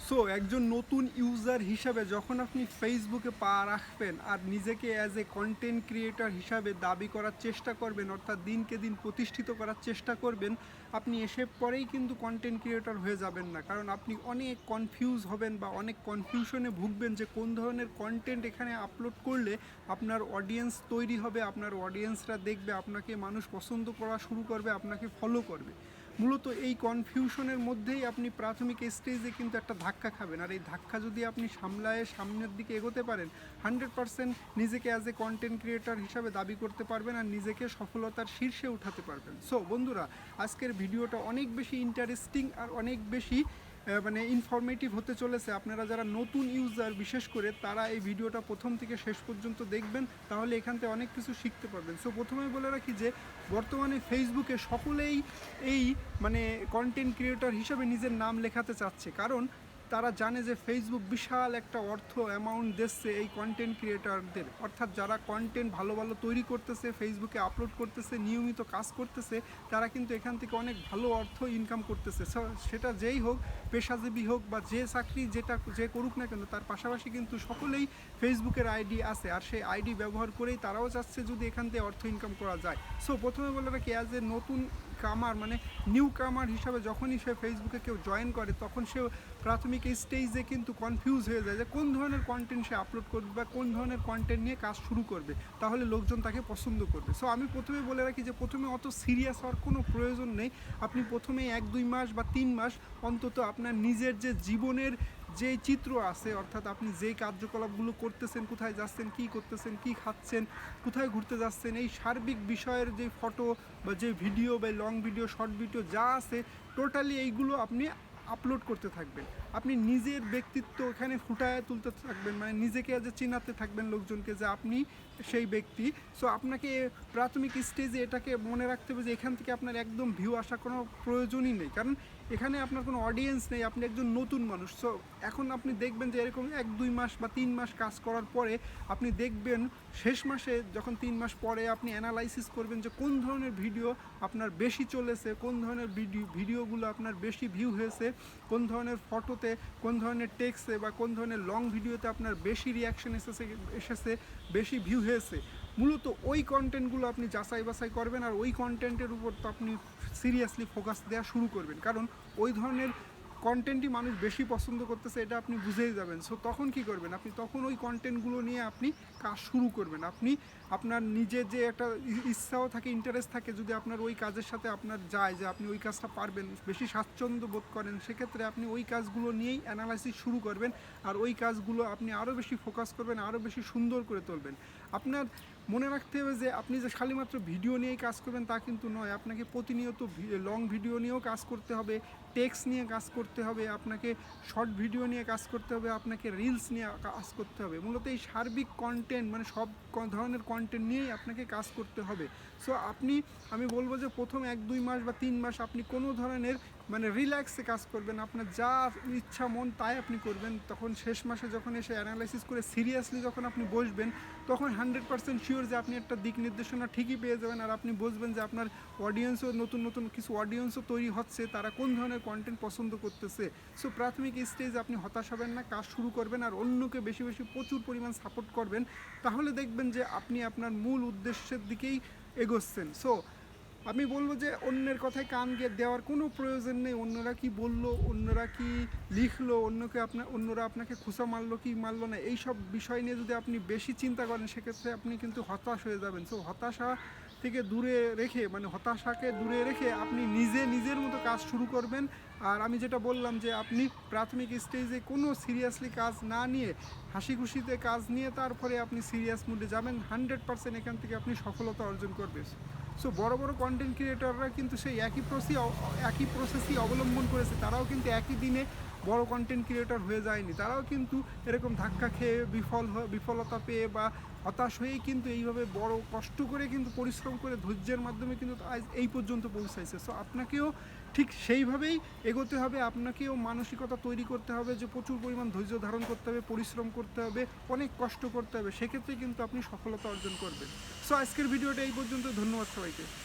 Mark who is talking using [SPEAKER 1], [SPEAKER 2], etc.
[SPEAKER 1] So একজন নতুন user হিসাবে যখন আপনি ফেসবুকে পা রাখবেন আর নিজেকে অ্যাজ এ কন্টেন্ট ক্রিয়েটর হিসাবে দাবি করার চেষ্টা করবেন, অর্থাৎ দিনকে দিন প্রতিষ্ঠিত করার চেষ্টা করবেন, আপনি এসে পরেই কিন্তু কন্টেন্ট ক্রিয়েটর হয়ে যাবেন না। কারণ আপনি অনেক কনফিউজ হবেন বা অনেক কনফিউশনে ভুগবেন যে কোন ধরনের কন্টেন্ট এখানে আপলোড করলে আপনার অডিয়েন্স তৈরি হবে, আপনার অডিয়েন্সরা দেখবে, আপনাকে মানুষ পছন্দ করা শুরু করবে, আপনাকে ফলো করবে। মূলত এই কনফিউশনের মধ্যেই আপনি প্রাথমিক স্টেজে কিন্তু একটা ধাক্কা খাবেন, আর এই ধাক্কা যদি আপনি সামলায়ে সামনের দিকে এগোতে পারেন 100% নিজেকে অ্যাজ এ কন্টেন্ট ক্রিয়েটর হিসাবে দাবি করতে পারবেন আর নিজেকে সফলতার শীর্ষে উঠাতে পারবেন। সো বন্ধুরা, আজকের ভিডিওটা অনেক বেশি ইন্টারেস্টিং আর অনেক বেশি ইনফরমেটিভ হতে চলেছে। আপনারা যারা নতুন ইউজার বিশেষ করে তারা এই ভিডিওটা প্রথম থেকে শেষ পর্যন্ত দেখবেন, তাহলে এখান থেকে অনেক কিছু শিখতে পারবেন। সো প্রথমে বলে রাখি যে বর্তমানে ফেসবুকে সকলেই এই কন্টেন্ট ক্রিয়েটর হিসাবে নিজের নাম লেখাতে চাচ্ছে, কারণ তারা জানে যে ফেসবুক বিশাল একটা অর্থ অ্যামাউন্ট দিচ্ছে এই কন্টেন্ট ক্রিয়েটরদের, অর্থাৎ যারা কন্টেন্ট ভালো ভালো তৈরি করতেছে, ফেসবুকে আপলোড করতেছে, নিয়মিত কাজ করতেছে, তারা কিন্তু এখান থেকে অনেক ভালো অর্থ ইনকাম করতেছে। সেটা যেই হোক, পেশাজীবী হোক বা যে চাকরি যে করুক না কেন, তার পাশাপাশি কিন্তু সকলেই ফেসবুকের আইডি আছে, আর সেই আইডি ব্যবহার করেই তারাও চাচ্ছে যদি এখান থেকে অর্থ ইনকাম করা যায়। সো প্রথমে বলে রাখি, অ্যাজ এ নতুন কামার নিউ কামার হিসাবে যখনই সে ফেসবুকে কেউ জয়েন করে, তখন সে প্রাথমিক স্টেজে কিন্তু কনফিউজ হয়ে যায় যে কোন ধরনের কন্টেন্ট সে আপলোড করবে বা কোন ধরনের কন্টেন্ট নিয়ে কাজ শুরু করবে, তাহলে লোকজন তাকে পছন্দ করবে। সো আমি প্রথমে বলে রাখি যে প্রথমে অত সিরিয়াস হওয়ার কোনো প্রয়োজন নেই। আপনি প্রথমে 1-2 মাস বা 3 মাস অন্তত আপনার নিজের যে জীবনের যে চিত্র আছে, অর্থাৎ আপনি যেই কার্যকলাপগুলো করতেছেন, কোথায় যাচ্ছেন, কী করতেছেন, কী খাচ্ছেন, কোথায় ঘুরতে যাচ্ছেন, এই সার্বিক বিষয়ের যে ফটো বা যে ভিডিও বা লং ভিডিও, শর্ট ভিডিও যা আছে, টোটালি এইগুলো আপনি আপলোড করতে থাকবেন। আপনি নিজের ব্যক্তিত্ব এখানে ফুটায় তুলতে থাকবেন, নিজেকে যে চেনাতে থাকবেন লোকজনকে যে আপনি সেই ব্যক্তি। সো আপনাকে প্রাথমিক স্টেজে এটাকে মনে রাখতে হবে যে এখান থেকে আপনার একদম ভিউ আসা কোনো প্রয়োজনই নেই, কারণ এখানে আপনার কোনো অডিয়েন্স নেই, আপনি একজন নতুন মানুষ। সো এখন আপনি দেখবেন যে এরকম 1-2 মাস বা 3 মাস কাজ করার পরে আপনি দেখবেন শেষ মাসে যখন 3 মাস পরে আপনি অ্যানালাইসিস করবেন যে কোন ধরনের ভিডিও আপনার বেশি চলেছে, কোন ধরনের ভিডিওগুলো আপনার বেশি ভিউ হয়েছে, কোন ধরনের ফটোতে, কোন ধরনের টেক্সটে বা কোন ধরনের লং ভিডিওতে আপনার বেশি রিয়াকশন এসেছে, বেশি ভিউ হয়েছে। মূলত ওই কন্টেন্টগুলো আপনি যাচাই বাছাই করবেন, আর ওই কন্টেন্টের উপর তো আপনি সিরিয়াসলি ফোকাস দেওয়া শুরু করবেন, কারণ ওই ধরনের কন্টেন্টই মানুষ বেশি পছন্দ করতেছে, এটা আপনি বুঝেই যাবেন। সো তখন কি করবেন, আপনি তখন ওই কন্টেন্টগুলো নিয়ে আপনি কাজ শুরু করবেন। আপনি আপনার নিজের যে একটা ইচ্ছাও থাকে, ইন্টারেস্ট থাকে, যদি আপনার ওই কাজের সাথে আপনার যায় যে আপনি ওই কাজটা পারবেন, বেশি স্বাচ্ছন্দ্য বোধ করেন, সেক্ষেত্রে আপনি ওই কাজগুলো নিয়েই অ্যানালাইসিস শুরু করবেন, আর ওই কাজগুলো আপনি আরও বেশি ফোকাস করবেন, আরও বেশি সুন্দর করে তুলবেন। আপনার মনে রাখতে হবে যে আপনি যে খালিমাত্র ভিডিও নিয়েই কাজ করবেন তা কিন্তু নয়, আপনাকে প্রতিনিয়ত লং ভিডিও নিয়েও কাজ করতে হবে, টেক্সট নিয়ে কাজ করতে হবে, আপনাকে শর্ট ভিডিও নিয়ে কাজ করতে হবে, আপনাকে রিলস নিয়ে কাজ করতে হবে। মূলত এই সার্বিক কন্টেন্ট সব ধরনের কন্টেন্ট নিয়েই আপনাকে কাজ করতে হবে। সো আমি বলবো যে প্রথম 1-2 মাস বা 3 মাস আপনি কোনো ধরনের রিল্যাক্সে কাজ করবেন, আপনার যা ইচ্ছা মন তাই আপনি করবেন। তখন শেষ মাসে যখন এসে অ্যানালাইসিস করে সিরিয়াসলি যখন আপনি বসবেন, তখন 100% শিওর যে আপনি একটা দিক নির্দেশনা ঠিকই পেয়ে যাবেন, আর আপনি বুঝবেন যে আপনার অডিয়েন্সও নতুন নতুন কিছু অডিয়েন্সও তৈরি হচ্ছে, তারা কোন ধরনের কন্টেন্ট পছন্দ করতেছে। সো প্রাথমিক স্টেজে আপনি হতাশ হবেন না, কাজ শুরু করবেন আর অন্যকে বেশি বেশি প্রচুর পরিমাণ সাপোর্ট করবেন, তাহলে দেখবেন যে আপনি আপনার মূল উদ্দেশ্যের দিকেই এগোচ্ছেন। সো আমি বলবো যে অন্যের কথায় কান দেওয়ার কোনো প্রয়োজন নেই। অন্যরা কি বললো, অন্যরা কি লিখলো, অন্যরা আপনাকে খুশা মারলো কি মারলো না, এই সব বিষয় নিয়ে যদি আপনি বেশি চিন্তা করেন, সেক্ষেত্রে আপনি কিন্তু হতাশ হয়ে যাবেন। সো হতাশা থেকে দূরে রেখে হতাশাকে দূরে রেখে আপনি নিজের মতো কাজ শুরু করবেন। আর আমি যেটা বললাম যে আপনি প্রাথমিক স্টেজে কোনো সিরিয়াসলি কাজ না নিয়ে হাসি খুশিতে কাজ নিয়ে তারপরে আপনি সিরিয়াস মুডে যাবেন, 100% এখান থেকে আপনি সফলতা অর্জন করবেন। সো বড় বড় কন্টেন্ট ক্রিয়েটররা কিন্তু সেই একই প্রসেসই অবলম্বন করেছে, তারাও কিন্তু একই দিনে বড় কন্টেন্ট ক্রিয়েটর হয়ে যায়নি, তারাও কিন্তু এরকম ধাক্কা খেয়ে বিফলতা পেয়ে বা হতাশ হয়েই কিন্তু এইভাবে বড় কষ্ট করে কিন্তু পরিশ্রম করে ধৈর্যের মাধ্যমে কিন্তু আজ এই পর্যন্ত পৌঁছাইছে। সো আপনাকেও ঠিক সেইভাবেই এগোতে হবে, আপনাকেও মানসিকতা তৈরি করতে হবে যে প্রচুর পরিমাণ ধৈর্য ধারণ করতে হবে, পরিশ্রম করতে হবে, অনেক কষ্ট করতে হবে, সেক্ষেত্রে কিন্তু আপনি সফলতা অর্জন করবেন। সো আজকের ভিডিওটা এই পর্যন্ত, ধন্যবাদ সবাইকে।